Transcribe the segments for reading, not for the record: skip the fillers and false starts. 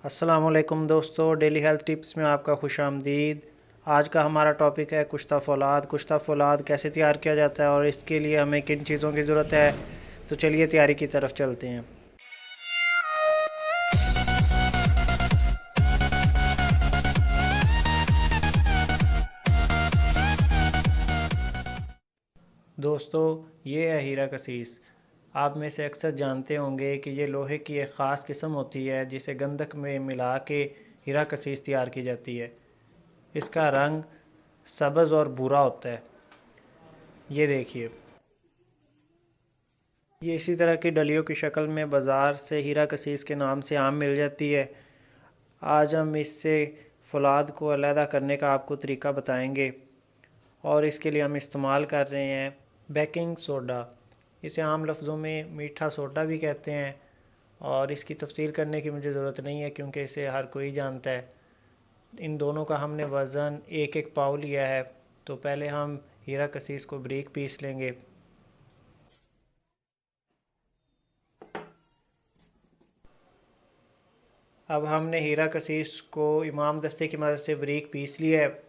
अस्सलामुअलैकुम दोस्तों, daily health tips में आपका खुश आमदीद। आज का हमारा टॉपिक है कुश्ता फौलाद। कुश्ता फौलाद कैसे तैयार किया जाता है और इसके लिए हमें किन चीज़ों की ज़रूरत है। तो चलिए तैयारी की तरफ चलते हैं। दोस्तों, ये है हीरा कसीस। आप में से अक्सर जानते होंगे कि ये लोहे की एक ख़ास किस्म होती है जिसे गंधक में मिला के हीरा कसीस तैयार की जाती है। इसका रंग सब्ज़ और भूरा होता है। ये देखिए, ये इसी तरह की डलियों की शक्ल में बाज़ार से हीरा कसीस के नाम से आम मिल जाती है। आज हम इससे फौलाद को अलहदा करने का आपको तरीका बताएंगे और इसके लिए हम इस्तेमाल कर रहे हैं बेकिंग सोडा। इसे आम लफ्ज़ों में मीठा सोडा भी कहते हैं और इसकी तफसील करने की मुझे ज़रूरत नहीं है क्योंकि इसे हर कोई जानता है। इन दोनों का हमने वज़न एक एक पाव लिया है। तो पहले हम हीरा कसीस को बारीक पीस लेंगे। अब हमने हीरा कसीस को इमाम दस्ते की मदद से बारीक पीस लिया है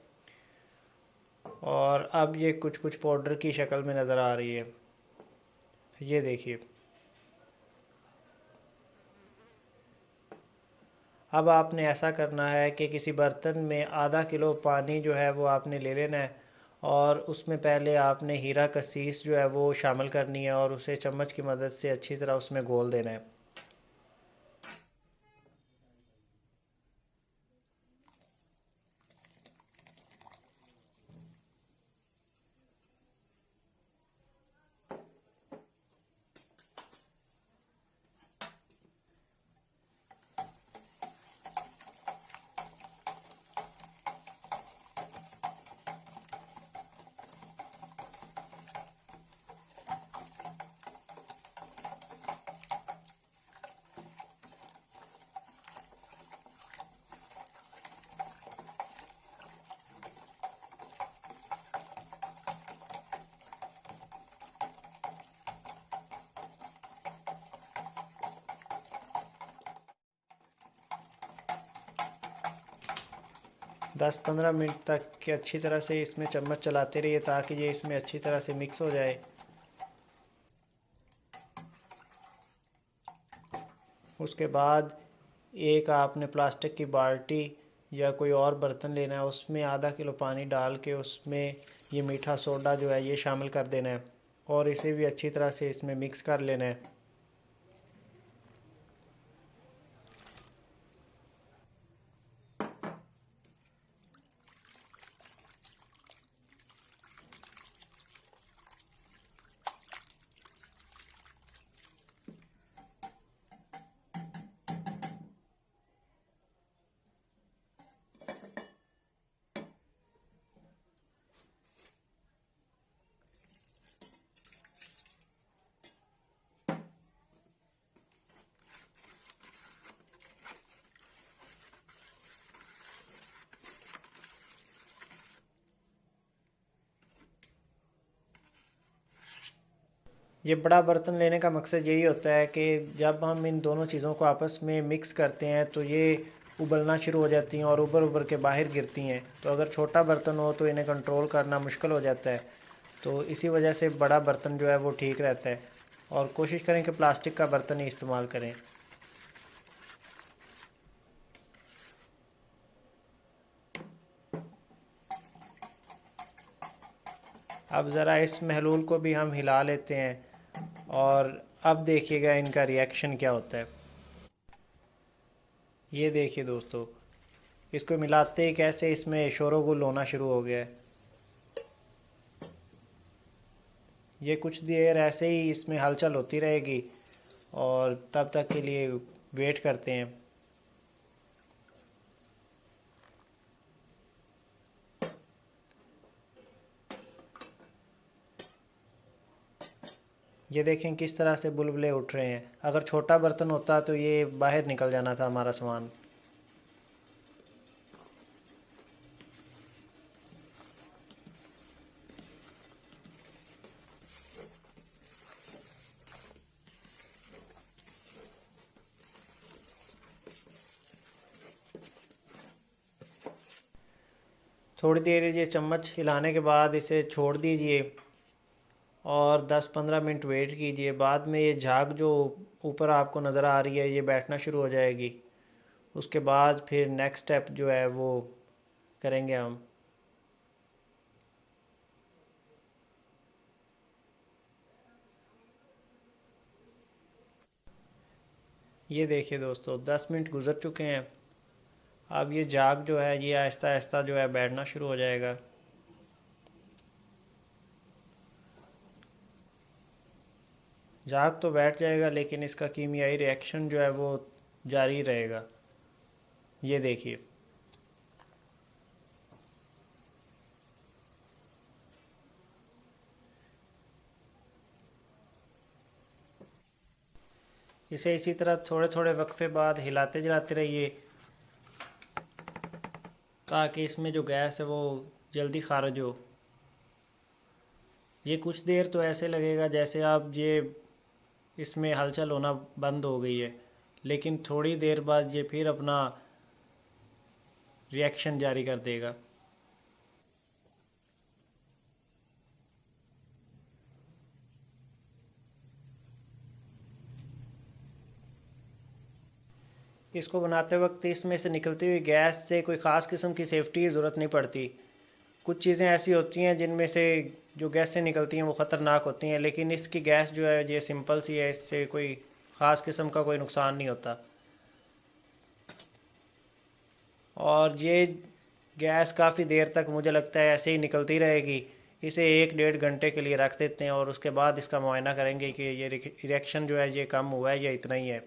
और अब ये कुछ कुछ पाउडर की शक्ल में नज़र आ रही है। ये देखिए, अब आपने ऐसा करना है कि किसी बर्तन में आधा किलो पानी जो है वो आपने ले लेना है और उसमें पहले आपने हीरा कसीस जो है वो शामिल करनी है और उसे चम्मच की मदद से अच्छी तरह उसमें घोल देना है। दस पंद्रह मिनट तक कि अच्छी तरह से इसमें चम्मच चलाते रहिए ताकि ये इसमें अच्छी तरह से मिक्स हो जाए। उसके बाद एक आपने प्लास्टिक की बाल्टी या कोई और बर्तन लेना है, उसमें आधा किलो पानी डाल के उसमें ये मीठा सोडा जो है ये शामिल कर देना है और इसे भी अच्छी तरह से इसमें मिक्स कर लेना है। ये बड़ा बर्तन लेने का मकसद यही होता है कि जब हम इन दोनों चीज़ों को आपस में मिक्स करते हैं तो ये उबलना शुरू हो जाती हैं और उबर उबर के बाहर गिरती हैं। तो अगर छोटा बर्तन हो तो इन्हें कंट्रोल करना मुश्किल हो जाता है। तो इसी वजह से बड़ा बर्तन जो है वो ठीक रहता है और कोशिश करें कि प्लास्टिक का बर्तन ही इस्तेमाल करें। अब ज़रा इस महलूल को भी हम हिला लेते हैं और अब देखिएगा इनका रिएक्शन क्या होता है। ये देखिए दोस्तों, इसको मिलाते ही कैसे इसमें शोरगुल होना शुरू हो गया है। ये कुछ देर ऐसे ही इसमें हलचल होती रहेगी और तब तक के लिए वेट करते हैं। ये देखें किस तरह से बुलबुले उठ रहे हैं। अगर छोटा बर्तन होता तो ये बाहर निकल जाना था हमारा सामान। थोड़ी देर ये चम्मच हिलाने के बाद इसे छोड़ दीजिए और 10-15 मिनट वेट कीजिए। बाद में ये झाग जो ऊपर आपको नज़र आ रही है ये बैठना शुरू हो जाएगी। उसके बाद फिर नेक्स्ट स्टेप जो है वो करेंगे हम। ये देखिए दोस्तों 10 मिनट गुज़र चुके हैं। अब ये झाग जो है ये आहिस्ता आहिस्ता जो है बैठना शुरू हो जाएगा। झाग तो बैठ जाएगा लेकिन इसका कीमियाई रिएक्शन जो है वो जारी रहेगा। ये देखिए इसे इसी तरह थोड़े थोड़े वक्फे बाद हिलाते जलाते रहिए ताकि इसमें जो गैस है वो जल्दी खारिज हो। ये कुछ देर तो ऐसे लगेगा जैसे आप ये इसमें हलचल होना बंद हो गई है, लेकिन थोड़ी देर बाद ये फिर अपना रिएक्शन जारी कर देगा। इसको बनाते वक्त इसमें से निकलती हुई गैस से कोई ख़ास किस्म की सेफ्टी की ज़रूरत नहीं पड़ती। कुछ चीज़ें ऐसी होती हैं जिनमें से जो गैसें निकलती हैं वो ख़तरनाक होती हैं, लेकिन इसकी गैस जो है ये सिंपल सी है, इससे कोई ख़ास किस्म का कोई नुकसान नहीं होता। और ये गैस काफ़ी देर तक मुझे लगता है ऐसे ही निकलती रहेगी। इसे 1-1.5 घंटे के लिए रख देते हैं और उसके बाद इसका मुआयना करेंगे कि ये रिएक्शन जो है ये कम हुआ है या इतना ही है।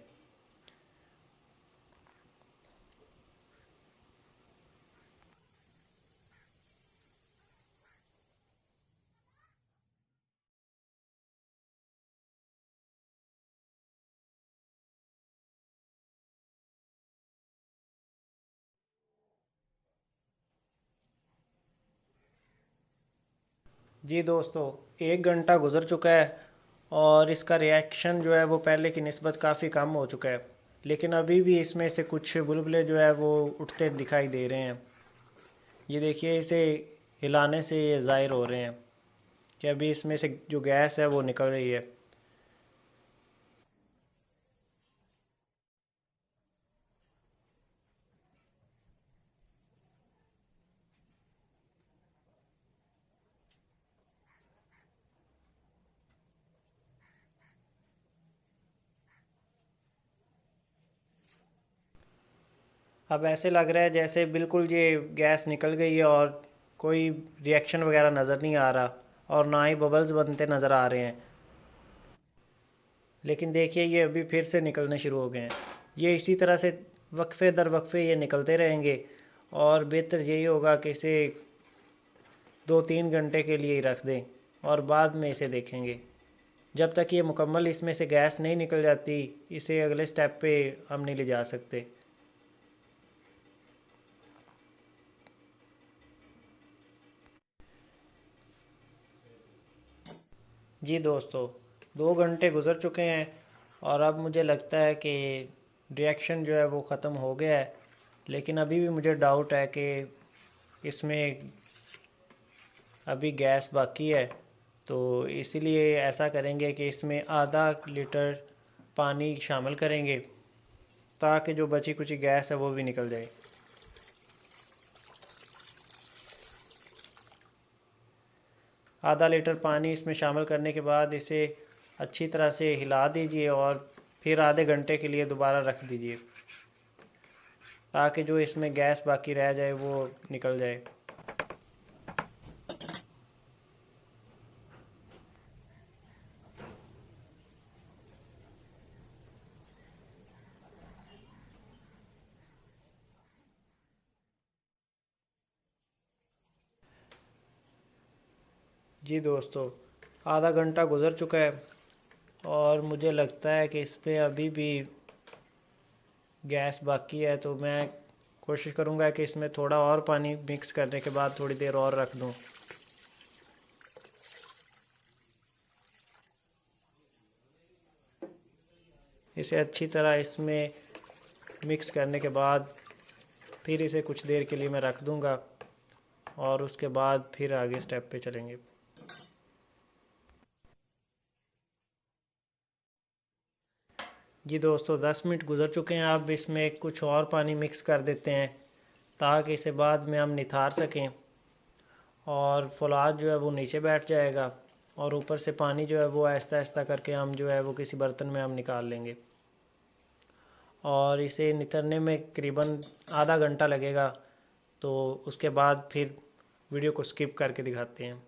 जी दोस्तों 1 घंटा गुजर चुका है और इसका रिएक्शन जो है वो पहले की निस्बत काफ़ी कम हो चुका है, लेकिन अभी भी इसमें से कुछ बुलबुले जो है वो उठते दिखाई दे रहे हैं। ये देखिए इसे हिलाने से ये ज़ाहिर हो रहे हैं कि अभी इसमें से जो गैस है वो निकल रही है। अब ऐसे लग रहा है जैसे बिल्कुल ये गैस निकल गई है और कोई रिएक्शन वगैरह नज़र नहीं आ रहा और ना ही बबल्स बनते नज़र आ रहे हैं। लेकिन देखिए ये अभी फिर से निकलने शुरू हो गए हैं। ये इसी तरह से वक्फे दर वक्फे ये निकलते रहेंगे और बेहतर यही होगा कि इसे 2-3 घंटे के लिए ही रख दें और बाद में इसे देखेंगे। जब तक ये मुकम्मल इसमें से गैस नहीं निकल जाती इसे अगले स्टेप पे हम नहीं ले जा सकते। जी दोस्तों 2 घंटे गुजर चुके हैं और अब मुझे लगता है कि रिएक्शन जो है वो ख़त्म हो गया है, लेकिन अभी भी मुझे डाउट है कि इसमें अभी गैस बाकी है। तो इसीलिए ऐसा करेंगे कि इसमें आधा लीटर पानी शामिल करेंगे ताकि जो बची कुची गैस है वो भी निकल जाए। आधा लीटर पानी इसमें शामिल करने के बाद इसे अच्छी तरह से हिला दीजिए और फिर आधे घंटे के लिए दोबारा रख दीजिए ताकि जो इसमें गैस बाकी रह जाए वो निकल जाए। जी दोस्तों आधा घंटा गुजर चुका है और मुझे लगता है कि इस पे अभी भी गैस बाकी है, तो मैं कोशिश करूँगा कि इसमें थोड़ा और पानी मिक्स करने के बाद थोड़ी देर और रख दूँ। इसे अच्छी तरह इसमें मिक्स करने के बाद फिर इसे कुछ देर के लिए मैं रख दूँगा और उसके बाद फिर आगे स्टेप पे चलेंगे। जी दोस्तों, 10 मिनट गुजर चुके हैं। अब इसमें कुछ और पानी मिक्स कर देते हैं ताकि इसे बाद में हम निथार सकें और फौलाद जो है वो नीचे बैठ जाएगा और ऊपर से पानी जो है वो आहिस्ता आहिस्ता करके हम जो है वो किसी बर्तन में हम निकाल लेंगे और इसे नितरने में करीबन आधा घंटा लगेगा। तो उसके बाद फिर वीडियो को स्किप करके दिखाते हैं।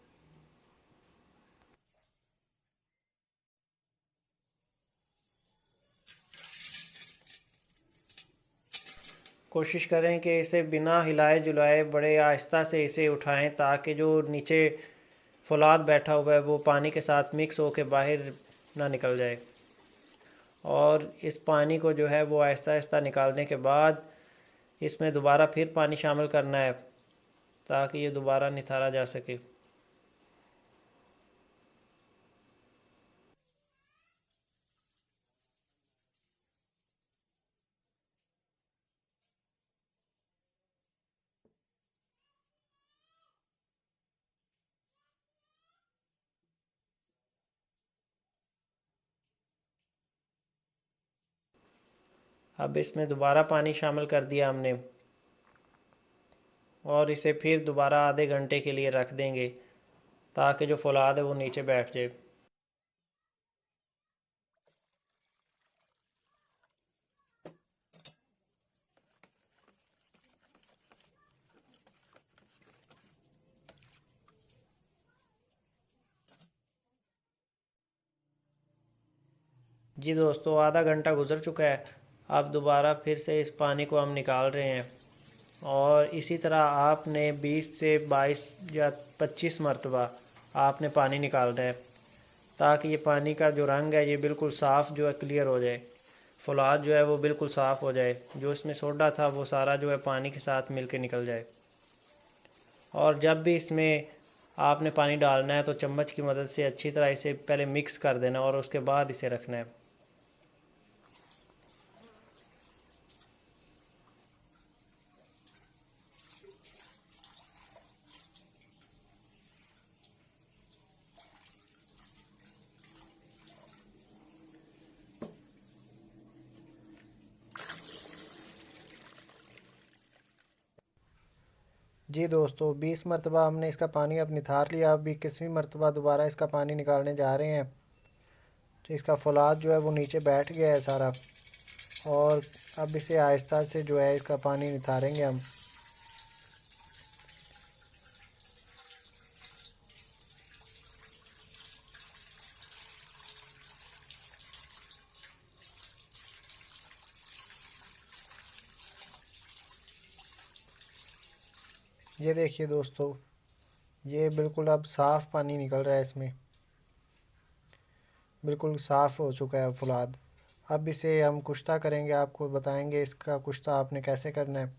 कोशिश करें कि इसे बिना हिलाए जुलाए बड़े आहिस्ता से इसे उठाएं ताकि जो नीचे फौलाद बैठा हुआ है वो पानी के साथ मिक्स होकर बाहर ना निकल जाए। और इस पानी को जो है वो आहिस्ता आहिस्ता निकालने के बाद इसमें दोबारा फिर पानी शामिल करना है ताकि ये दोबारा निथारा जा सके। अब इसमें दोबारा पानी शामिल कर दिया हमने और इसे फिर दोबारा आधे घंटे के लिए रख देंगे ताकि जो फौलाद है वो नीचे बैठ जाए। जी दोस्तों, आधा घंटा गुजर चुका है। अब दोबारा फिर से इस पानी को हम निकाल रहे हैं और इसी तरह आपने 20 से 22 या 25 मरतबा आपने पानी निकालना है ताकि ये पानी का जो रंग है ये बिल्कुल साफ़ जो है क्लियर हो जाए, फौलाद जो है वो बिल्कुल साफ़ हो जाए, जो इसमें सोडा था वो सारा जो है पानी के साथ मिल के निकल जाए। और जब भी इसमें आपने पानी डालना है तो चम्मच की मदद से अच्छी तरह इसे पहले मिक्स कर देना और उसके बाद इसे रखना है। जी दोस्तों, 20 मरतबा हमने इसका पानी अब निथार लिया। अब 21वीं मरतबा दोबारा इसका पानी निकालने जा रहे हैं। तो इसका फौलाद जो है वो नीचे बैठ गया है सारा और अब इसे आहिस्ता से जो है इसका पानी निथारेंगे हम। ये देखिए दोस्तों, ये बिल्कुल अब साफ़ पानी निकल रहा है इसमें, बिल्कुल साफ़ हो चुका है फौलाद। अब इसे हम कुश्ता करेंगे, आपको बताएंगे इसका कुश्ता आपने कैसे करना है।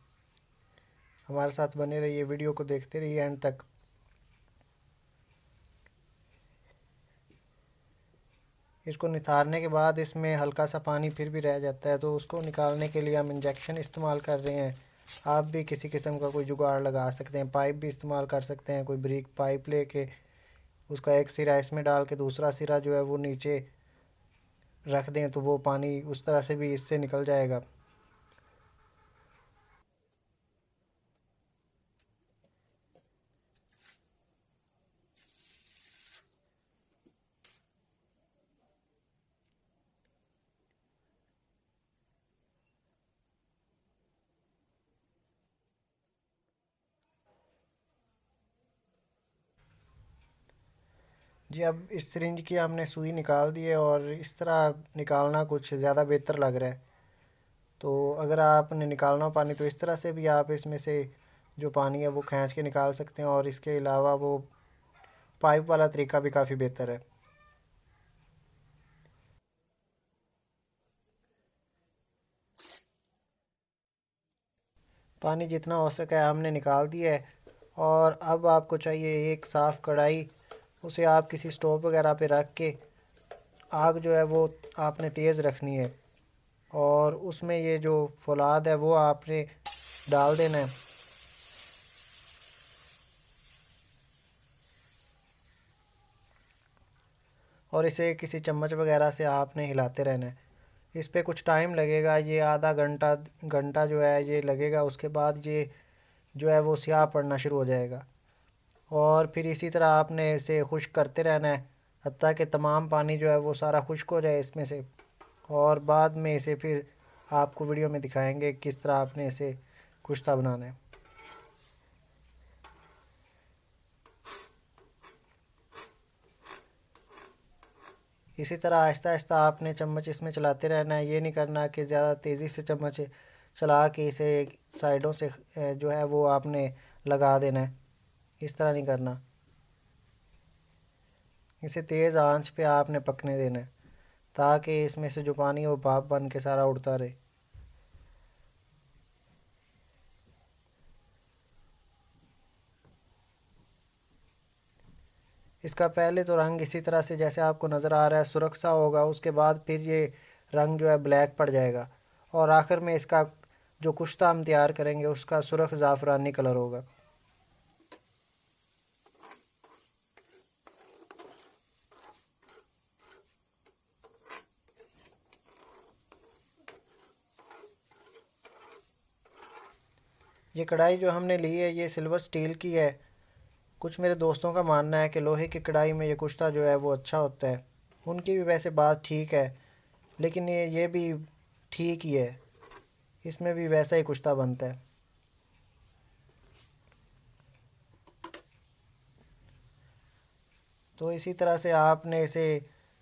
हमारे साथ बने रहिए, वीडियो को देखते रहिए एंड तक। इसको निथारने के बाद इसमें हल्का सा पानी फिर भी रह जाता है तो उसको निकालने के लिए हम इंजेक्शन इस्तेमाल कर रहे हैं। आप भी किसी किस्म का कोई जुगाड़ लगा सकते हैं, पाइप भी इस्तेमाल कर सकते हैं। कोई ब्रीक पाइप लेके उसका एक सिरा इसमें डाल के दूसरा सिरा जो है वो नीचे रख दें तो वो पानी उस तरह से भी इससे निकल जाएगा। जी, अब इस सिरिंज की हमने सुई निकाल दी है और इस तरह निकालना कुछ ज़्यादा बेहतर लग रहा है। तो अगर आपने निकालना हो पानी तो इस तरह से भी आप इसमें से जो पानी है वो खींच के निकाल सकते हैं और इसके अलावा वो पाइप वाला तरीका भी काफ़ी बेहतर है। पानी जितना हो सका है हमने निकाल दिया है और अब आपको चाहिए एक साफ़ कढ़ाई। उसे आप किसी स्टोव वगैरह पे रख के आग जो है वो आपने तेज़ रखनी है और उसमें ये जो फौलाद है वो आपने डाल देना है। और इसे किसी चम्मच वगैरह से आपने हिलाते रहना है। इस पे कुछ टाइम लगेगा, ये आधा घंटा घंटा जो है ये लगेगा। उसके बाद ये जो है वो स्याह पड़ना शुरू हो जाएगा। और फिर इसी तरह आपने इसे खुश्क करते रहना है हत्ता कि तमाम पानी जो है वो सारा खुश्क हो जाए इसमें से। और बाद में इसे फिर आपको वीडियो में दिखाएंगे किस तरह आपने इसे कुश्ता बनाना है। इसी तरह आहिस्ता आहिस्ता आपने चम्मच इसमें चलाते रहना है। ये नहीं करना कि ज़्यादा तेज़ी से चम्मच चला के इसे साइडों से जो है वो आपने लगा देना है। इस तरह नहीं करना, इसे तेज़ आंच पे आपने पकने देना है ताकि इसमें से जो पानी है वो भाप बन के सारा उड़ता रहे। इसका पहले तो रंग इसी तरह से जैसे आपको नज़र आ रहा है सुर्ख सा होगा, उसके बाद फिर ये रंग जो है ब्लैक पड़ जाएगा और आखिर में इसका जो कुश्ता हम तैयार करेंगे उसका सुर्ख ज़ाफ़रानी कलर होगा। ये कढ़ाई जो हमने ली है ये सिल्वर स्टील की है। कुछ मेरे दोस्तों का मानना है कि लोहे की कढ़ाई में ये कुश्ता जो है वो अच्छा होता है। उनकी भी वैसे बात ठीक है, लेकिन ये भी ठीक ही है, इसमें भी वैसा ही कुश्ता बनता है। तो इसी तरह से आपने इसे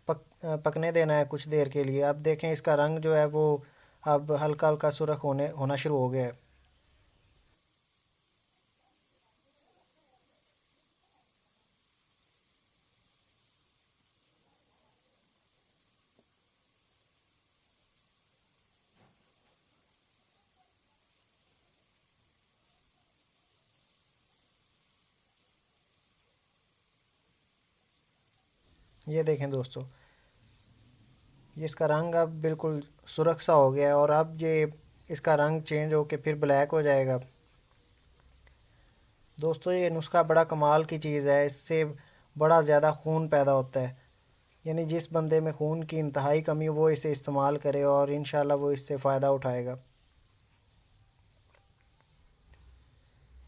पकने देना है कुछ देर के लिए। अब देखें इसका रंग जो है वो अब हल्का हल्का सुर्ख होना शुरू हो गया है। ये देखें दोस्तों, ये इसका रंग अब बिल्कुल सुर्ख सा हो गया है और अब ये इसका रंग चेंज होके फिर ब्लैक हो जाएगा। दोस्तों ये नुस्खा बड़ा कमाल की चीज़ है, इससे बड़ा ज़्यादा खून पैदा होता है। यानी जिस बंदे में खून की इंतहाई कमी वो इसे इस्तेमाल करे और इंशाल्लाह वो इससे फ़ायदा उठाएगा।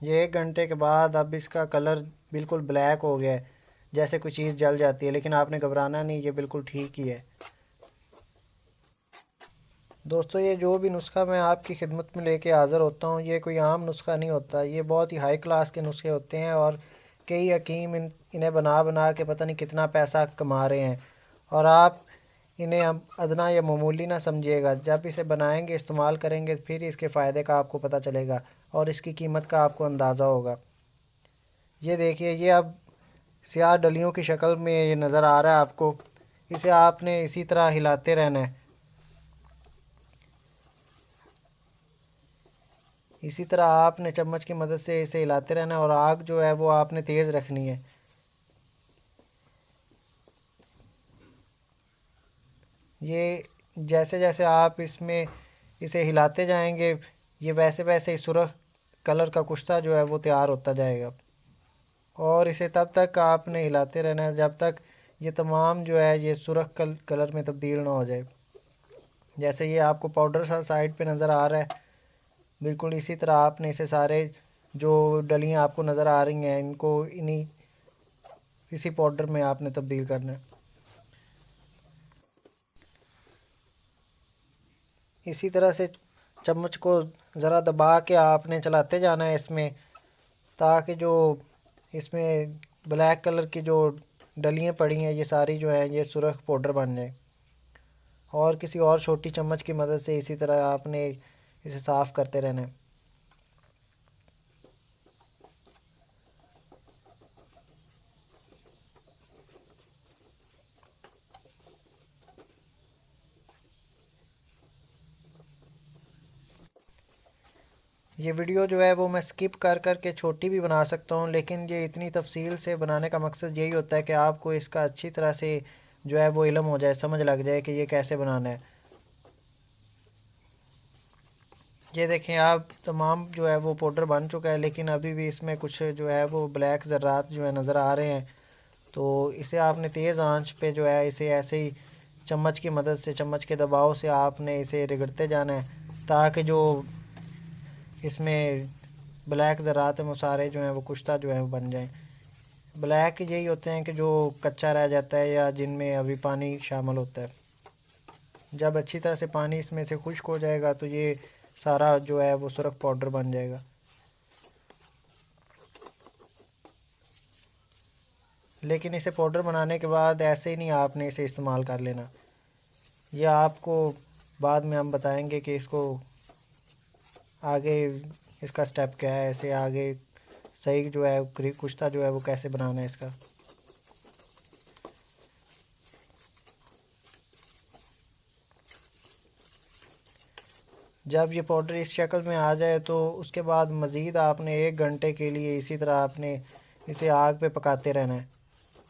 ये 1 घंटे के बाद अब इसका कलर बिल्कुल ब्लैक हो गया है, जैसे कोई चीज़ जल जाती है, लेकिन आपने घबराना नहीं, ये बिल्कुल ठीक ही है। दोस्तों ये जो भी नुस्खा मैं आपकी खिदमत में लेके हाज़िर होता हूँ ये कोई आम नुस्खा नहीं होता, ये बहुत ही हाई क्लास के नुस्खे होते हैं और कई हकीम इन्हें बना बना के पता नहीं कितना पैसा कमा रहे हैं। और आप इन्हें अब अदना या मामूली ना समझिएगा, जब इसे बनाएंगे इस्तेमाल करेंगे फिर इसके फ़ायदे का आपको पता चलेगा और इसकी कीमत का आपको अंदाज़ा होगा। ये देखिए ये अब स्याह डलियों की शक्ल में ये नज़र आ रहा है आपको। इसे आपने इसी तरह हिलाते रहना है, इसी तरह आपने चम्मच की मदद से इसे हिलाते रहना है और आग जो है वो आपने तेज़ रखनी है। ये जैसे जैसे आप इसमें इसे हिलाते जाएंगे ये वैसे वैसे ही सुर्ख कलर का कुश्ता जो है वो तैयार होता जाएगा। और इसे तब तक आपने हिलाते रहना है जब तक ये तमाम जो है ये सुर्ख कलर में तब्दील ना हो जाए। जैसे ये आपको पाउडर सा साइड पे नज़र आ रहा है, बिल्कुल इसी तरह आपने इसे सारे जो डलियाँ आपको नज़र आ रही हैं इनको इसी पाउडर में आपने तब्दील करना है। इसी तरह से चम्मच को ज़रा दबा के आपने चलाते जाना है इसमें, ताकि जो इसमें ब्लैक कलर की जो डलियाँ पड़ी हैं ये सारी जो हैं ये सुर्ख पाउडर बन जाए। और किसी और छोटी चम्मच की मदद से इसी तरह आपने इसे साफ़ करते रहना है। ये वीडियो जो है वो मैं स्किप कर कर के छोटी भी बना सकता हूँ, लेकिन ये इतनी तफसील से बनाने का मकसद यही होता है कि आपको इसका अच्छी तरह से जो है वो इल्म हो जाए, समझ लग जाए कि ये कैसे बनाना है। ये देखें आप तमाम जो है वो पाउडर बन चुका है, लेकिन अभी भी इसमें कुछ जो है वो ब्लैक ज़र्रात जो है नज़र आ रहे हैं। तो इसे आपने तेज़ आंच पे जो है इसे ऐसे ही चम्मच की मदद से, चम्मच के दबाव से आपने इसे रगड़ते जाना है, ताकि जो इसमें ब्लैक ज़रात हैं वो सारे जो हैं वो कुश्ता जो है वो बन जाएं। ब्लैक यही होते हैं कि जो कच्चा रह जाता है या जिनमें अभी पानी शामिल होता है। जब अच्छी तरह से पानी इसमें से खुश्क हो जाएगा तो ये सारा जो है वो सुरख पाउडर बन जाएगा। लेकिन इसे पाउडर बनाने के बाद ऐसे ही नहीं आपने इसे इस्तेमाल कर लेना। यह आपको बाद में हम बताएंगे कि इसको आगे इसका स्टेप क्या है, ऐसे आगे सही जो है कुश्ता जो है वो कैसे बनाना है इसका। जब ये पाउडर इस शक्ल में आ जाए तो उसके बाद मज़ीद आपने 1 घंटे के लिए इसी तरह आपने इसे आग पे पकाते रहना है,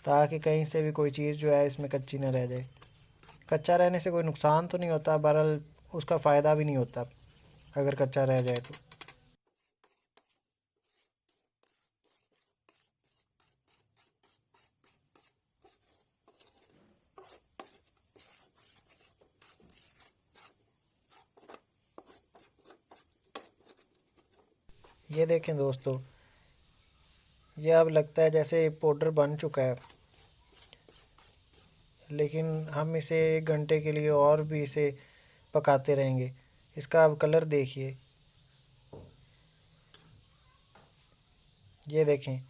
ताकि कहीं से भी कोई चीज़ जो है इसमें कच्ची ना रह जाए। कच्चा रहने से कोई नुकसान तो नहीं होता, बहरहाल उसका फ़ायदा भी नहीं होता अगर कच्चा रह जाए तो। ये देखें दोस्तों, ये अब लगता है जैसे पाउडर बन चुका है, लेकिन हम इसे 1 घंटे के लिए और भी इसे पकाते रहेंगे। इसका अब कलर देखिए, ये देखें,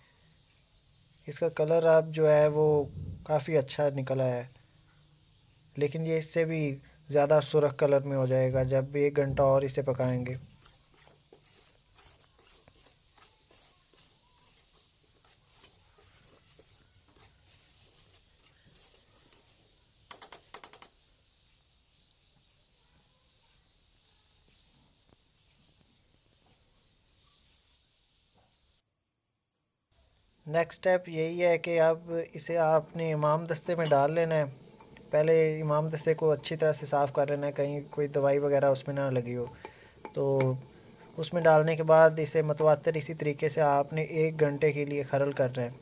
इसका कलर अब जो है वो काफ़ी अच्छा निकल आया है। लेकिन ये इससे भी ज़्यादा सुर्ख कलर में हो जाएगा जब 1 घंटा और इसे पकाएंगे। नेक्स्ट स्टेप यही है कि अब इसे आपने इमाम दस्ते में डाल लेना है। पहले इमाम दस्ते को अच्छी तरह से साफ़ कर लेना है, कहीं कोई दवाई वगैरह उसमें ना लगी हो। तो उसमें डालने के बाद इसे मतवातर इसी तरीके से आपने 1 घंटे के लिए खरल करना है।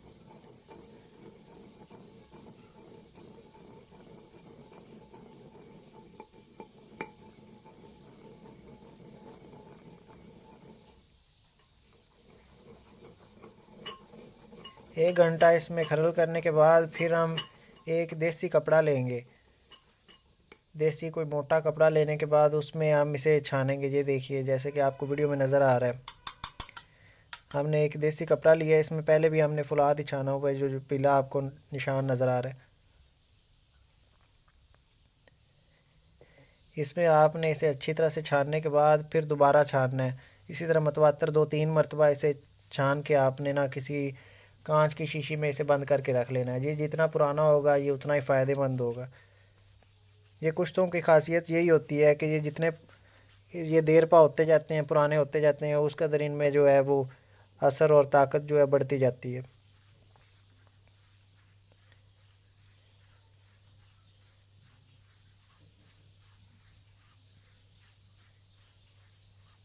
1 घंटा इसमें खरल करने के बाद फिर हम एक देसी कपड़ा लेंगे। देसी कोई मोटा कपड़ा लेने के बाद उसमें हम इसे छानेंगे। ये देखिए, जैसे कि आपको वीडियो में नज़र आ रहा है, हमने एक देसी कपड़ा लिया है। इसमें पहले भी हमने फुलाद ही छाना हुआ है, जो पीला आपको निशान नज़र आ रहा है। इसमें आपने इसे अच्छी तरह से छानने के बाद फिर दोबारा छानना है। इसी तरह मतवातर 2-3 मरतबा इसे छान के आपने ना किसी कांच की शीशी में इसे बंद करके रख लेना है। ये जितना पुराना होगा ये उतना ही फ़ायदेमंद होगा। ये कुश्तों की खासियत यही होती है कि ये जितने ये देर पा होते जाते हैं, पुराने होते जाते हैं, उस कदर इनमें जो है वो असर और ताकत जो है बढ़ती जाती है।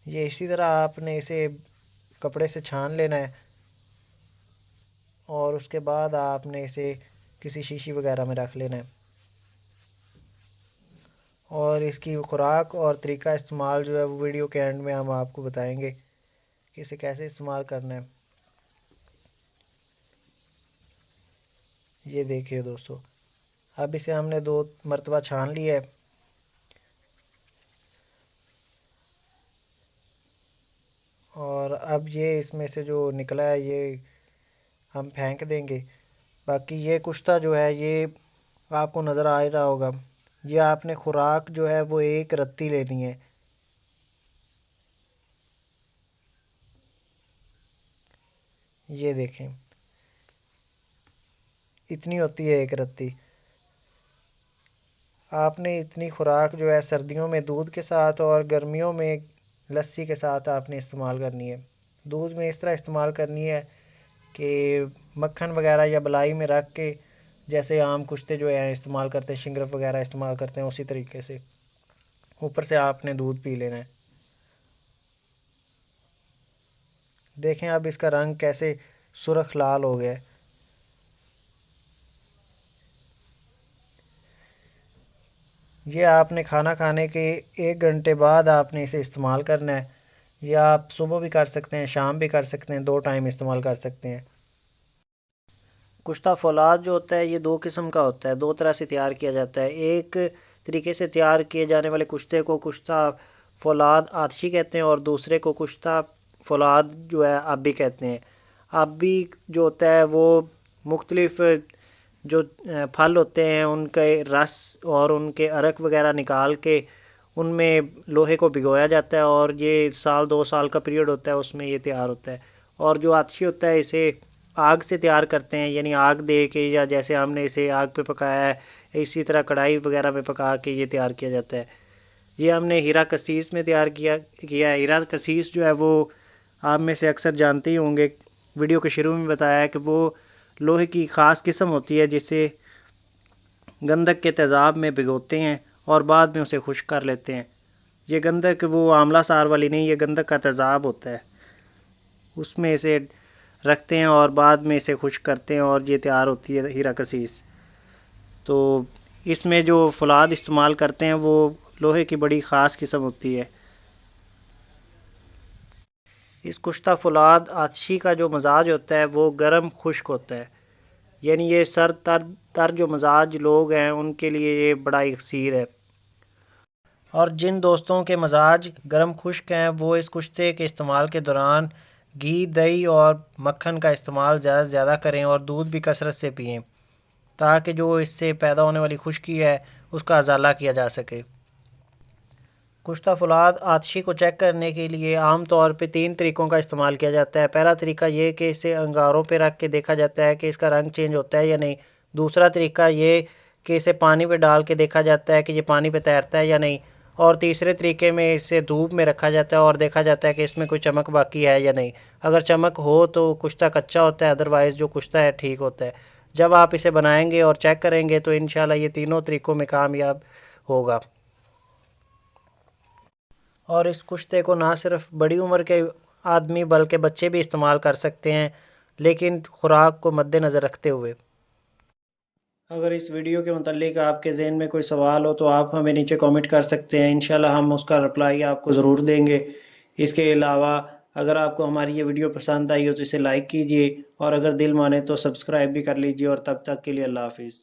ये इसी तरह आपने इसे कपड़े से छान लेना है और उसके बाद आपने इसे किसी शीशी वगैरह में रख लेना है। और इसकी खुराक और तरीका इस्तेमाल जो है वो वीडियो के एंड में हम आपको बताएंगे कि इसे कैसे इस्तेमाल करना है। ये देखिए दोस्तों, अब इसे हमने 2 मरतबा छान लिया है और अब ये इसमें से जो निकला है ये हम फेंक देंगे। बाकी ये कुश्ता जो है ये आपको नज़र आ ही रहा होगा। ये आपने खुराक जो है वो एक रत्ती लेनी है। ये देखें, इतनी होती है एक रत्ती। आपने इतनी खुराक जो है सर्दियों में दूध के साथ और गर्मियों में लस्सी के साथ आपने इस्तेमाल करनी है। दूध में इस तरह इस्तेमाल करनी है कि मक्खन वगैरह या मलाई में रख के, जैसे आम कुश्ते जो है इस्तेमाल करते हैं, शिंगरफ वगैरह इस्तेमाल करते हैं, उसी तरीके से ऊपर से आपने दूध पी लेना है। देखें अब इसका रंग कैसे सुर्ख लाल हो गया है। ये आपने खाना खाने के 1 घंटे बाद आपने इसे इस्तेमाल करना है। ये आप सुबह भी कर सकते हैं, शाम भी कर सकते हैं, 2 टाइम इस्तेमाल कर सकते हैं। कुश्ता फौलाद जो होता है ये 2 किस्म का होता है, 2 तरह से तैयार किया जाता है। एक तरीके से तैयार किए जाने वाले कुश्ते को कुश्ता फौलाद आतशी कहते हैं और दूसरे को कुश्ता फौलाद जो है आबी कहते हैं। आबी जो होता है वो मुख्तलिफ जो फल होते हैं उनके रस और उनके अरक वगैरह निकाल के उनमें लोहे को भिगोया जाता है और ये 1-2 साल का पीरियड होता है, उसमें ये तैयार होता है। और जो आतशी होता है इसे आग से तैयार करते हैं, यानी आग दे के, या जैसे हमने इसे आग पे पकाया है इसी तरह कढ़ाई वगैरह में पका के ये तैयार किया जाता है। ये हमने हीरा कसीस में तैयार किया है। हीरा कसीस जो है वो आप में से अक्सर जानते ही होंगे, वीडियो के शुरू में बताया है कि वो लोहे की ख़ास किस्म होती है जिसे गंधक के तेज़ाब में भिगोते हैं और बाद में उसे खुश्क कर लेते हैं। ये गंधक वो आंवला सार वाली नहीं, ये गंधक का तेज़ाब होता है, उसमें इसे रखते हैं और बाद में इसे खुश्क करते हैं और ये तैयार होती है हीरा कसीस। तो इसमें जो फौलाद इस्तेमाल करते हैं वो लोहे की बड़ी ख़ास किस्म होती है। इस कुश्ता फौलाद आतशी का जो मजाज होता है वो गर्म खुश्क होता है, यानी ये सर तर तर जो मजाज लोग हैं उनके लिए ये बड़ा यकसीर है। और जिन दोस्तों के मजाज गर्म खुश्क हैं वो इस कुश्ते के इस्तेमाल के दौरान घी, दही और मक्खन का इस्तेमाल ज़्यादा से ज़्यादा करें और दूध भी कसरत से पिएं, ताकि जो इससे पैदा होने वाली खुश्की है उसका अजाला किया जा सके। कुश्ता फौलाद आतशी को चेक करने के लिए आम तौर पे 3 तरीक़ों का इस्तेमाल किया जाता है। पहला तरीका ये कि इसे अंगारों पे रख के देखा जाता है कि इसका रंग चेंज होता है या नहीं। दूसरा तरीका ये कि इसे पानी पे डाल के देखा जाता है कि ये पानी पे तैरता है या नहीं। और तीसरे तरीके में इसे धूप में रखा जाता है और देखा जाता है कि इसमें कोई चमक बाकी है या नहीं। अगर चमक हो तो कुश्ता कच्चा होता है, अदरवाइज़ जो कुश्ता है ठीक होता है। जब आप इसे बनाएंगे और चेक करेंगे तो इंशाल्लाह ये तीनों तरीक़ों में कामयाब होगा। और इस कुश्ते को ना सिर्फ बड़ी उम्र के आदमी बल्कि बच्चे भी इस्तेमाल कर सकते हैं, लेकिन खुराक को मद्देनज़र रखते हुए। अगर इस वीडियो के मुतालिक आपके जहन में कोई सवाल हो तो आप हमें नीचे कमेंट कर सकते हैं, इंशाल्लाह हम उसका रिप्लाई आपको ज़रूर देंगे। इसके अलावा अगर आपको हमारी ये वीडियो पसंद आई हो तो इसे लाइक कीजिए और अगर दिल माने तो सब्सक्राइब भी कर लीजिए। और तब तक के लिए अल्लाह हाफिज़।